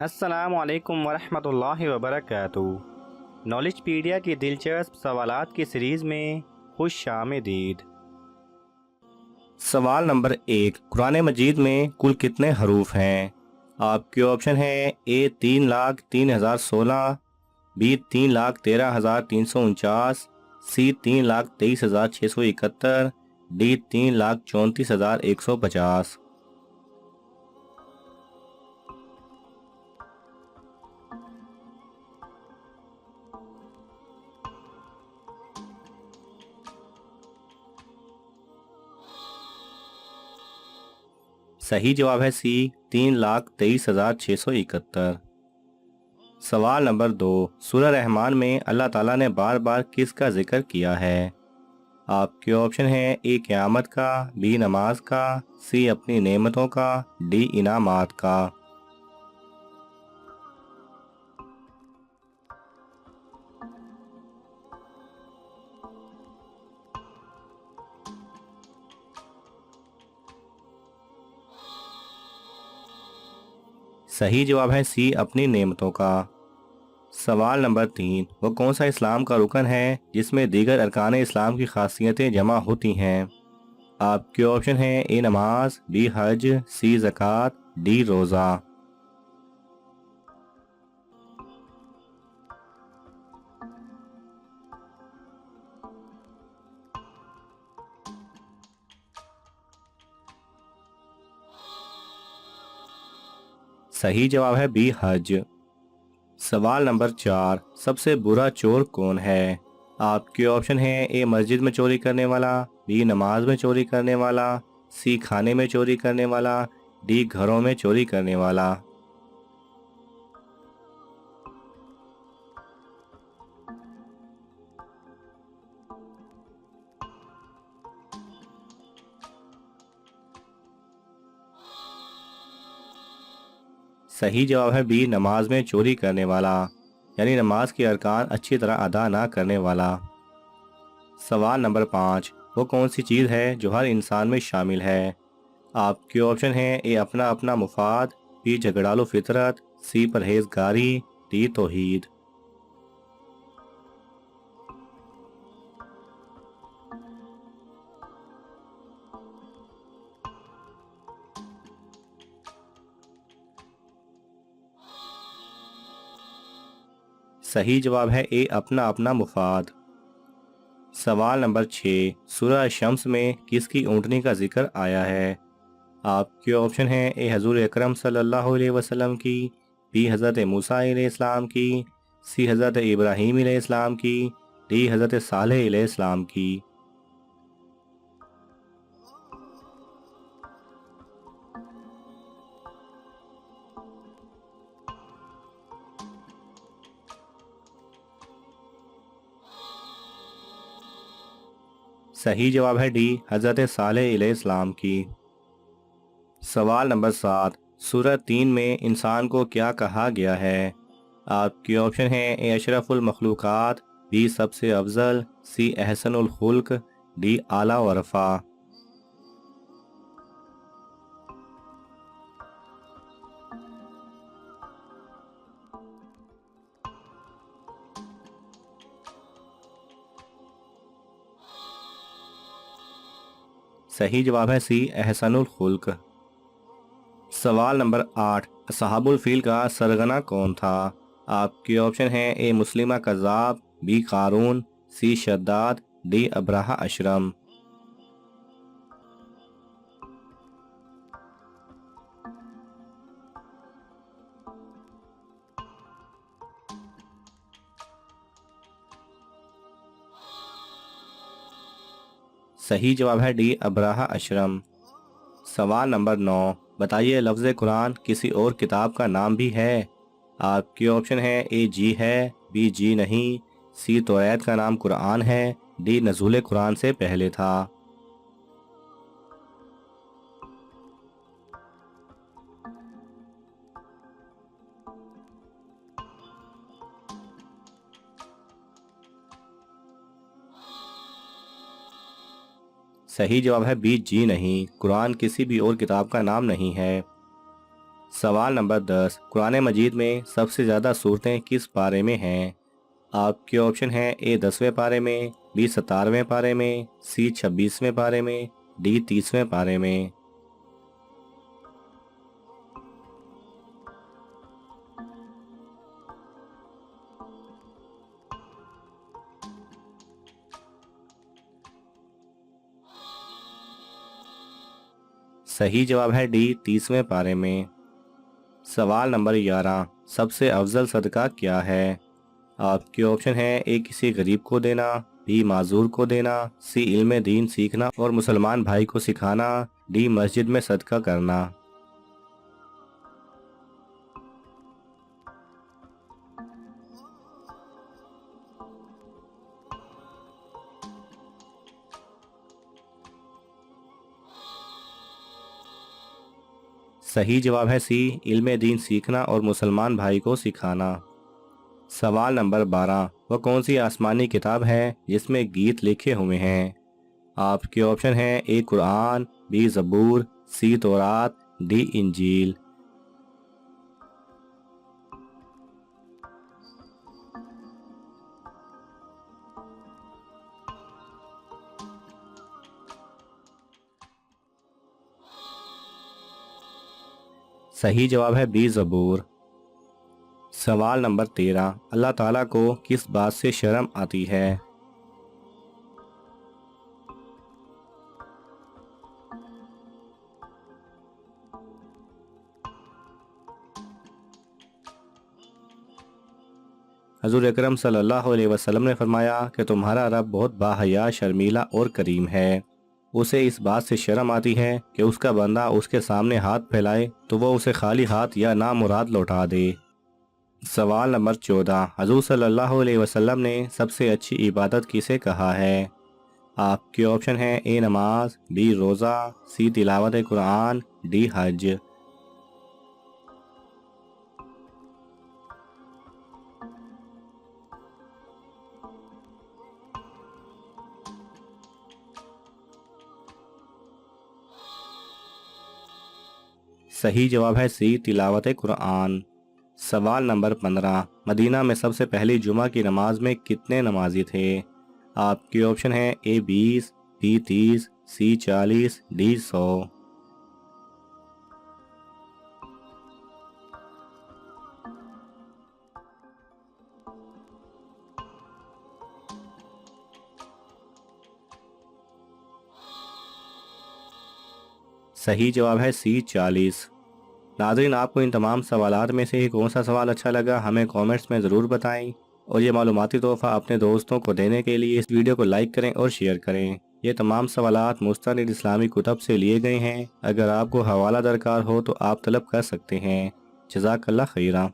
अस्सलामुअलैकुम वरहमतुल्लाहि वबरकातुहू। नॉलेजपीडिया की दिलचस्प सवालात की सीरीज़ में खुश आमदीद। सवाल नंबर 1, कुरान मजीद में कुल कितने हरूफ हैं? आपके ऑप्शन हैं: ए 3,03,016, बी 3,13,349, सी 3,23,671, डी 3,34,150। सही जवाब है सी 3,23,671। सवाल नंबर 2, सूरह रहमान में अल्लाह ताला ने बार बार किसका जिक्र किया है? आपके ऑप्शन हैं: ए क़यामत का, बी नमाज का, सी अपनी नेमतों का, डी इनामात का। सही जवाब है सी अपनी नेमतों का। सवाल नंबर 3, वो कौन सा इस्लाम का रुकन है जिसमें दीगर अरकान इस्लाम की खासियतें जमा होती हैं? आपके ऑप्शन हैं: ए नमाज, बी हज, सी ज़कात, डी रोज़ा। सही जवाब है बी हज। सवाल नंबर 4, सबसे बुरा चोर कौन है? आपके ऑप्शन हैं: ए मस्जिद में चोरी करने वाला, बी नमाज में चोरी करने वाला, सी खाने में चोरी करने वाला, डी घरों में चोरी करने वाला। सही जवाब है बी नमाज में चोरी करने वाला, यानी नमाज के अरकान अच्छी तरह अदा ना करने वाला। सवाल नंबर 5, वो कौन सी चीज़ है जो हर इंसान में शामिल है? आपके ऑप्शन हैं: ए अपना अपना मुफाद, बी झगड़ालू फितरत, सी परहेजगारी, डी तौहीद। सही जवाब है ए अपना अपना मुफाद। सवाल नंबर 6, सूरह शम्स में किसकी ऊँटनी का जिक्र आया है? आपके ऑप्शन हैं: ए हजूर अकरम सल्लल्लाहु अलैहि वसल्लम की, बी हज़रत मूसा अलैहिस्सलाम की, सी हज़रत इब्राहीम अलैहिस्सलाम की, डी हज़रत सालेह अलैहिस्सलाम की। सही जवाब है डी हज़रत सालेह अलैहिस्सलाम की। सवाल नंबर 7, सूरह 3 में इंसान को क्या कहा गया है? आपके ऑप्शन हैं: ए अशरफुल मखलूक़ात, बी सबसे अफजल, सी एहसनुल खुल्क, डी आला वरफ़ा। सही जवाब है सी एहसनुल खुल्क। सवाल नंबर 8, असहाबुल फील का सरगना कौन था? आपके ऑप्शन हैं: ए मुस्लिमा कज़्ज़ाब, बी क़ारून, सी शद्दाद, डी अब्राहा अशरम। सही जवाब है डी अब्राहा अशरम। सवाल नंबर 9, बताइए लफ्ज़ कुरान किसी और किताब का नाम भी है? आपके ऑप्शन हैं: ए जी है, बी जी नहीं, सी तौरात का नाम कुरान है, डी नज़ूल कुरान से पहले था। सही जवाब है बी जी नहीं, कुरान किसी भी और किताब का नाम नहीं है। सवाल नंबर 10, कुरान मजीद में सबसे ज़्यादा सूरतें किस पारे में हैं? आपके ऑप्शन हैं ए 10वें पारे में, बी 17वें पारे में, सी 26वें पारे में, डी 30वें पारे में। सही जवाब है डी 30वें पारे में। सवाल नंबर 11, सबसे अफजल सदका क्या है? आपके ऑप्शन है ए किसी गरीब को देना, बी माजूर को देना, सी इल्म दीन सीखना और मुसलमान भाई को सिखाना, डी मस्जिद में सदका करना। सही जवाब है सी इल्म दीन सीखना और मुसलमान भाई को सिखाना। सवाल नंबर 12, वह कौन सी आसमानी किताब है जिसमें गीत लिखे हुए हैं? आपके ऑप्शन हैं ए कुरान, बी ज़बूर, सी तौरात, डी इंजील। सही जवाब है बी ज़बूर। सवाल नंबर 13, अल्लाह ताला को किस बात से शर्म आती है? हजूर अकरम सल्लल्लाहु अलैहि वसल्लम ने फरमाया कि तुम्हारा रब बहुत बाहया, शर्मीला और करीम है। उसे इस बात से शर्म आती है कि उसका बंदा उसके सामने हाथ फैलाए तो वह उसे खाली हाथ या नामुराद लौटा दे। सवाल नंबर 14, हजूर सल्लल्लाहु अलैहि वसल्लम ने सबसे अच्छी इबादत किसे कहा है? आपके ऑप्शन हैं ए नमाज, बी रोज़ा, सी तिलावत कुरान, डी हज। सही जवाब है सी तिलावत कुरान। सवाल नंबर 15, मदीना में सबसे पहली जुमा की नमाज में कितने नमाजी थे? आपके ऑप्शन हैं ए 20, बी 30, सी 40, डी 100। सही जवाब है सी 40। नाज़रीन, आपको इन तमाम सवालात में से कौन सा सवाल अच्छा लगा हमें कमेंट्स में ज़रूर बताएं। और ये मालूमाती तोहफ़ा अपने दोस्तों को देने के लिए इस वीडियो को लाइक करें और शेयर करें। ये तमाम सवालात मुस्तनिद इस्लामी कुतब से लिए गए हैं। अगर आपको हवाला दरकार हो तो आप तलब कर सकते हैं। जज़ाकल्लाह खैरा।